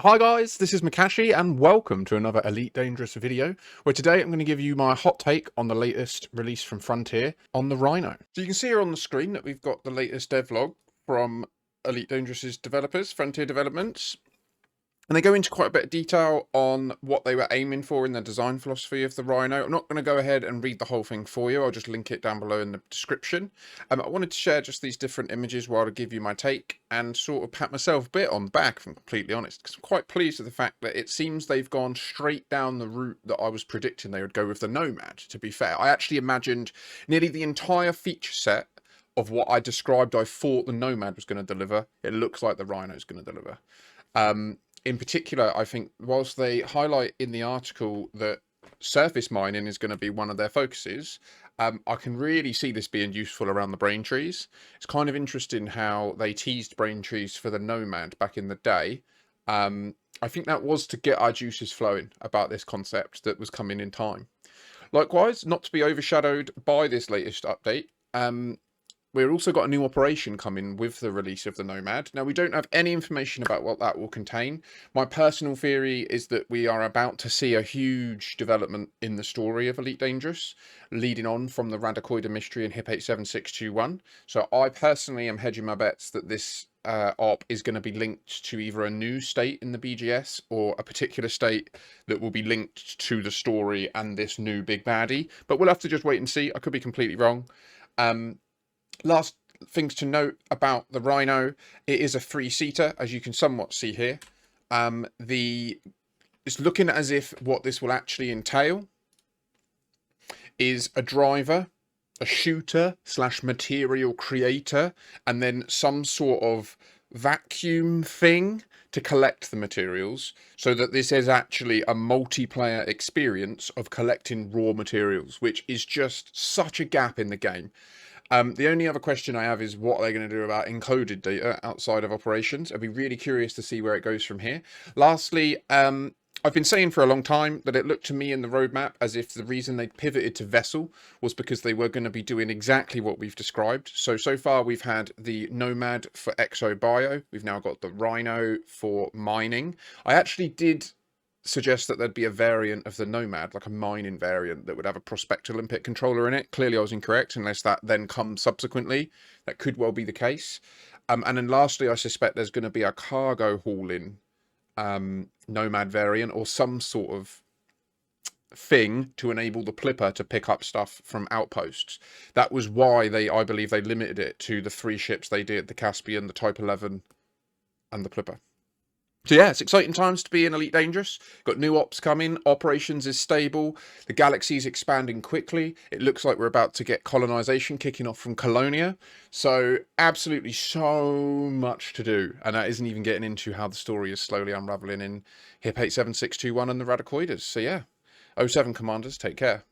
Hi guys, this is Makashi and welcome to another Elite Dangerous video, where today I'm going to give you my hot take on the latest release from Frontier on the Rhino. So you can see here on the screen that we've got the latest devlog from Elite Dangerous's developers, Frontier Developments. And they go into quite a bit of detail on what they were aiming for in the design philosophy of the Rhino. I'm not going to go ahead and read the whole thing for you. I'll just link it down below in the description. I wanted to share just these different images while to give you my take and sort of pat myself a bit on the back, if I'm completely honest, because I'm quite pleased with the fact that it seems they've gone straight down the route that I was predicting they would go with the Nomad, to be fair. I actually imagined nearly the entire feature set of what I described I thought the Nomad was going to deliver. It looks like the Rhino is going to deliver. In particular, I think whilst they highlight in the article that surface mining is going to be one of their focuses, I can really see this being useful around the brain trees. It's kind of interesting how they teased brain trees for the Nomad back in the day. I think that was to get our juices flowing about this concept that was coming in time. Likewise, not to be overshadowed by this latest update, we've also got a new operation coming with the release of the Nomad. Now, we don't have any information about what that will contain. My personal theory is that we are about to see a huge development in the story of Elite Dangerous, leading on from the Radacoida mystery in HIP 87621. So I personally am hedging my bets that this op is going to be linked to either a new state in the BGS or a particular state that will be linked to the story and this new big baddie. But we'll have to just wait and see. I could be completely wrong. Last things to note about the Rhino, it is a three-seater, as you can somewhat see here. It's looking as if what this will actually entail is a driver, a shooter / material creator, and then some sort of vacuum thing to collect the materials, so that this is actually a multiplayer experience of collecting raw materials, which is just such a gap in the game. The only other question I have is what are they going to do about encoded data outside of operations? I'd be really curious to see where it goes from here. Lastly, I've been saying for a long time that it looked to me in the roadmap as if the reason they pivoted to Vessel was because they were going to be doing exactly what we've described. So far we've had the Nomad for ExoBio. We've now got the Rhino for mining. I actually did suggest that there'd be a variant of the Nomad, like a mining variant that would have a Prospector Olympic controller in it. Clearly I was incorrect, unless that then comes subsequently. That could well be the case. And then lastly, I suspect there's going to be a cargo hauling Nomad variant or some sort of thing to enable the Plipper to pick up stuff from outposts. That was why I believe they limited it to the 3 ships they did, the Caspian, the Type 11 and the Plipper. So yeah, it's exciting times to be in Elite Dangerous. Got new ops coming, operations is stable, the galaxy's expanding quickly. It looks like we're about to get colonization kicking off from Colonia. So absolutely so much to do. And that isn't even getting into how the story is slowly unraveling in HIP 87621 and the Radacoidas. So yeah, 07 Commanders, take care.